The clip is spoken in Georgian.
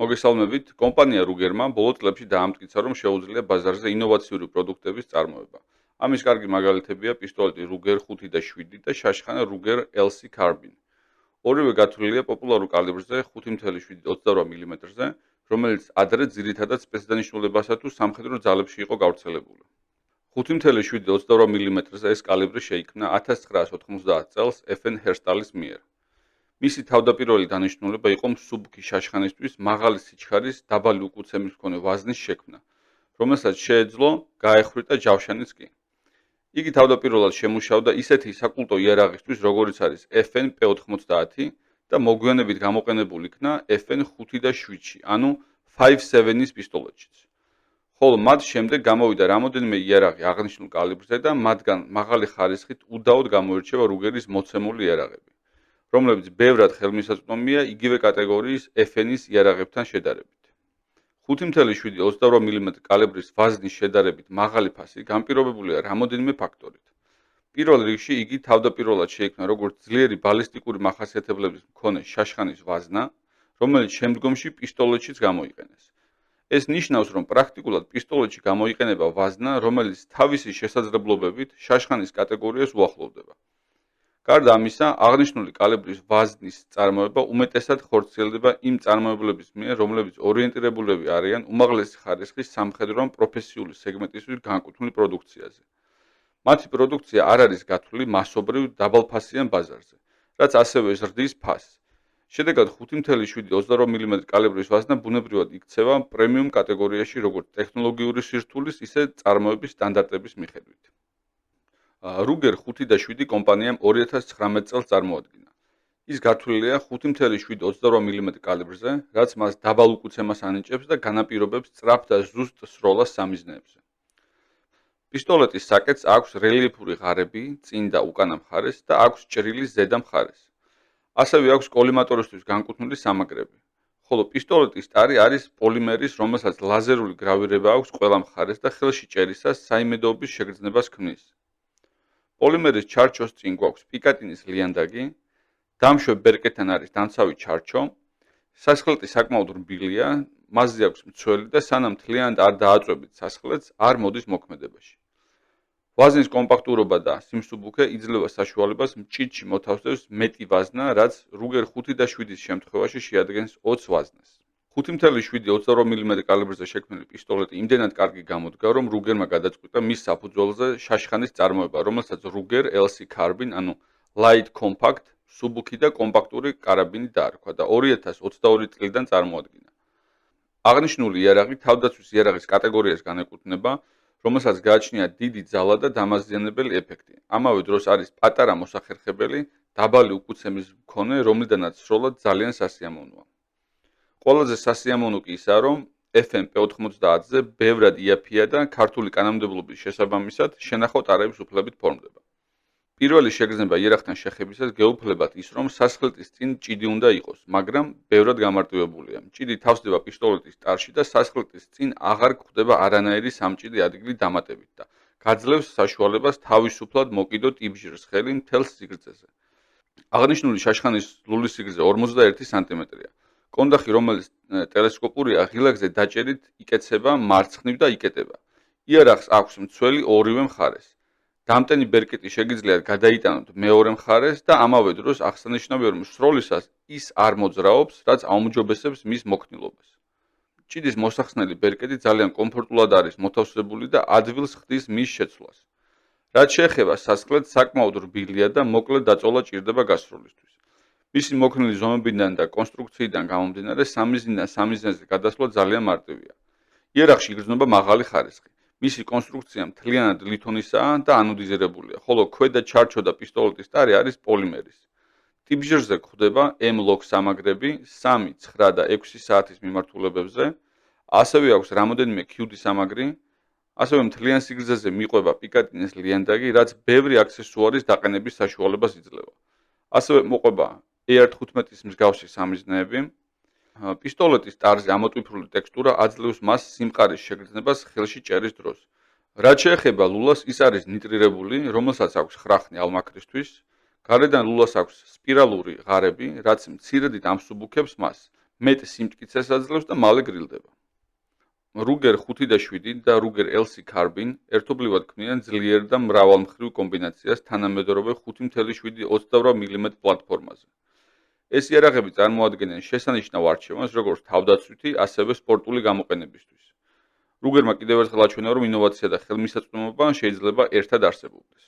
მოგესალმებით, კომპანია Ruger-მა ბოლო წლებში დაამტკიცა, რომ შეუძლია ბაზარზე ინოვაციური პროდუქტების წარმოება. ამის კარგი მაგალითებია პისტოლეტი Ruger 5 და 7 და შაშხანა Ruger LC Carbine. ორივე გათვლილია პოპულარულ კალიბრზე 5.7-28 მმ-ზე, რომელიც ადრე ძირითადად სპეცდანიშნულებასა თუ სამხედრო ძალებში იყო გავრცელებული. 5.7-28 მმ-ზე ეს კალიბრი შეიქმნა 1990 წელს FN Herstal-ის მიერ. მისი თავდაპირველი დანიშნულება იყო მსუბუქი შაშხანისთვის მაღალი სიჩქარის დაბალი უკუცემის მქონე ვაზნის შექმნა, რომელსაც შეეძლო გაეხრიტა ჯავშანიც კი. იგი თავდაპირველად შემუშავდა ისეთი საკულტო იარაღისთვის, როგორიც არის FN P90 და მოგვიანებით გამოყენებული იქნა FN 5 და 7-ში, ანუ 5.7-ის პისტოლეტშიც. ხოლო მათ შემდეგ გამოვიდა რამოდენიმე იარაღი აღნიშნულ კალიბრზე და მათგან მაღალი ხარისხით უდაოდ გამოირჩევა Ruger-ის მოცემული იარაღები, რომლებიც ბევრად ხელმისაწვდომია იგივე კატეგორიის FN-ის იარაღებთან შედარებით. 5.7-28 მმ კალიბრის ვაზნის შედარებით მაღალი ფასი განპირობებულია რამოდენიმე ფაქტორით. პირველ რიგში იგი თავდაპირველად შეიქმნა როგორც ძლიერი ბალისტიკური მახასიათებლების მქონე შაშხანის ვაზნა, რომელიც შემდგომში პისტოლეტშიც გამოიყენეს. ეს ნიშნავს, რომ პრაქტიკულად პისტოლეტში გამოიყენება ვაზნა, რომელიც თავისი შესაძლებლობებით შაშხანის კატეგორიას უახლოვდება. გარდა ამისა, აღნიშნული კალიბრის ვაზნის წარმოება უმეტესად ხორციელდება იმ წარმოებლების მიერ, რომლებიც ორიენტირებულები არიან უმაღლესი ხარისხის სამხედრო ან პროფესიული სეგმენტისთვის განკუთვნილ პროდუქციაზე. მათი პროდუქცია არ არის გათვლილი მასობრივ დაბალფასიან ბაზარზე, რაც ასევე ზრდის ფასს. შედეგად 5.7-28 მმ კალიბრის ვაზნა ბუნებრივად იქცევა პრემიუმ კატეგორიაში როგორც ტექნოლოგიური სირთულის, ისე წარმოების სტანდარტების მიხედვით. Ruger 5 და 7 კომპანიამ 2019 წელს წარმოადგინა. ის გათვლილია 5.7-28 მმ კალიბრზე, რაც მას დაბალ უკუცემას ანიჭებს და განაპირობებს სწრაფ და ზუსტ სროლას სამიზნეებზე. პისტოლეტის საკეთს აქვს რელიეფური ღარები წინ და უკანა მხარეს და აქვს ჭრილი ზედა მხარეს. ასევე აქვს კოლიმატორისთვის განკუთვნილი სამაგრები. ხოლო პისტოლეტის ტარი არის პოლიმერის, რომელსაც ლაზერული გრავირება აქვს ყველა მხარეს და ხელში ჭერისას საიმედოობის შეგრძნებას ქმნის. პოლიმერის ჩარჩოს წინ გვაქვს პიკატინის ლიანდაგი, დამშვებ ბერკეთთან არის დამცავი ჩარჩო, სასხლეტი საკმაოდ რბილია, მასზე აქვს მცველი და სანამ მთლიანად არ დააწვევით სასხლეტს, არ მოდის მოქმედებაში. ვაზნის კომპაქტურობა და სიმსუბუქე იძლევა საშუალებას მჭიდრში მოთავსდეს მეტი ვაზნა, რაც Ruger 5 და 7-ის შემთხვევაში შეადგენს 20 ვაზნას. 5.7-28 მმ კალიბრზე შექმნილი პისტოლეტი იმდენად კარგი გამოდგა, რომ Ruger-მა გადაწყვიტა მის საფუძველზე შაშხანის წარმოება, რომელსაც Ruger LC Carbine, ანუ Light Compact, მსუბუქი და კომპაქტური კარაბინი დაარქვა და 2022 წლიდან წარმოადგინა. აღნიშნული იარაღი თავდაცვის იარაღის კატეგორიას განეკუთვნება, რომელსაც გააჩნია დიდი ძალა და დამაზიანებელი ეფექტი. ამავე დროს არის პატარა მოსახერხებელი, დაბალი უკუცემის მქონე, რომლიდანაც სროლა ძალიან სასიამოვნოა. ყველაზე სასიამოვნო კი ისაა, რომ FN P90-ზე ბევრად იაფია და ქართული კანონმდებლობის შესაბამისად შენახო ტარების უფლებით ფორმდება. პირველი შეგრძნება იარაღთან შეხებისას გეუფლებათ ის, რომ სასხლეტის წინ ჭიდი უნდა იყოს, მაგრამ ბევრად გამარტივებულია. ჭიდი თავსდება პისტოლეტის ტარში და სასხლეტის წინ აღარ გვხვდება არანაირი სამჭიდი ადგილი დამატებით და გაძლევს საშუალებას თავისუფლად მოკიდო ტიბჟირს ხელი მთელ სიგრძეზე. აღნიშნული შაშხანის ლულის სიგრძე 51 სანტიმეტრია. კონდახი, რომელიც ტელესკოპურია, ღილაკზე დაჭერით იკეცება მარცხნივ და იკეტება. იარაღს აქვს მცველი ორივე მხარეს. დამტენი ბერკეტი შეგიძლიათ გადაიტანოთ მეორე მხარეს და ამავე დროს აღსანიშნავია, რომ სროლისას ის არ მოძრაობს, რაც აუმჯობესებს მის მოქნილობას. ჭიდის მოსახსნელი ბერკეტი ძალიან კომფორტულად არის მოთავსებული და ადვილს ხდის მის შეცვლას. რაც შეეხება სასხლეტს, საკმაოდ რბილია და მოკლე დაწოლა ჭირდება გასროლისთვის. მისი მოქნილი ზომებიდან და კონსტრუქციიდან გამომდინარე, სამიზნიდან სამიზნეზე გადასვლა ძალიან მარტივია. იარაღში იგრძნობა მაღალი ხარისხი. მისი კონსტრუქცია მთლიანად ლითონისაა და ანოდიზირებულია, ხოლო ქვედა ჩარჩო და პისტოლეტის ტარი არის პოლიმერის. ტიბჟირზე გვხვდება M-LOK სამაგრები 3, 9 და 6 საათის მიმართულებებზე, ასევე აქვს რამოდენიმე QD სამაგრი, ასევე მთლიან სიგრძეზე მიყვება პიკატინის ლიანდაგი, რაც ბევრი აქსესუარის დაყენების საშუალებას იძლევა. ასევე მოყვება AR-15-ის მსგავსი სამიზნეები. პისტოლეტის ტარზე ამოტვიფრული ტექსტურა აძლევს მას სიმყარის შეგრძნებას ხელში ჭერის დროს. რაც შეეხება ლულას, ის არის ნიტრირებული, რომელსაც აქვს ხრახნი ალმაქრისთვის. გარედან ლულას აქვს სპირალური ღარები, რაც მცირედით ამსუბუქებს მას, მეტ სიმტკიცეს აძლევს და მალე გრილდება. Ruger 5 და 7 და Ruger LC Carbine ერთობლივად ქმნიან ძლიერ და მრავალმხრივ კომბინაციას თანამედროვე 5.7-28 მმ პლატფორმაზე. ეს იარაღები წარმოადგენენ შესანიშნავ არჩევანს როგორც თავდაცვითი, ასევე სპორტული გამოყენებისთვის. Ruger-მა კიდევ ერთხელ აჩვენა, რომ ინოვაცია და ხელმისაწვდომობა შეიძლება ერთად არსებობდეს.